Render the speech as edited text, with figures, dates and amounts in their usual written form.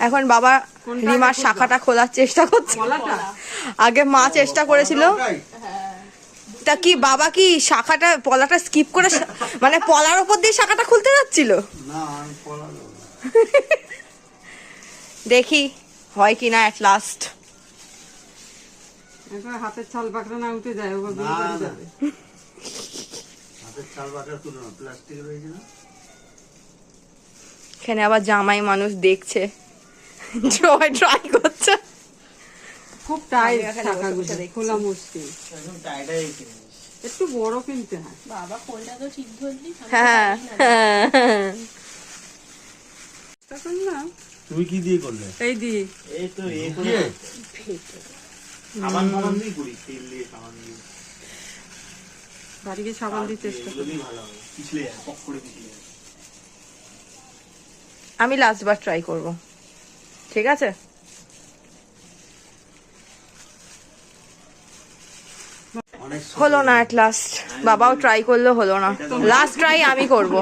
এখন বাবা রিমার শাখাটা খোলার চেষ্টা করছে। আগে মা চেষ্টা করেছিল। তা কি বাবা কি শাখাটা পলাটা স্কিপ করে মানে পলার উপর দিয়ে শাখাটা খুলতে যাচ্ছিল? দেখি হয় কিনা এট লাস্ট। হাতের ছাল পাকড়া না উঠে যায়, এখানে আবার জামাই মানুষ দেখছে, সবাই ট্রাই করছে। খুব টাইট শাখাগুলো, খোলা মুশকিল। একটু বড় কিনতে হয়। বাবা খোলটা তো ঠিক ধরলি। হ্যাঁ তুমি কি দিয়ে করলে? এই দিয়ে এই তো এই করে সাবান সাবান দিয়ে করি, তেল দিয়ে সাবান দিয়ে। বাড়িকে সাবান দিয়ে চেষ্টা করি। ভালো হবে, পিছলে যায়, পক করে পিছলে যায়। আমি লাস্ট বার ট্রাই করব, ঠিক আছে? হলো না এট লাস্ট, বাবাও ট্রাই করলো, হলো না। লাস্ট ট্রাই আমি করব।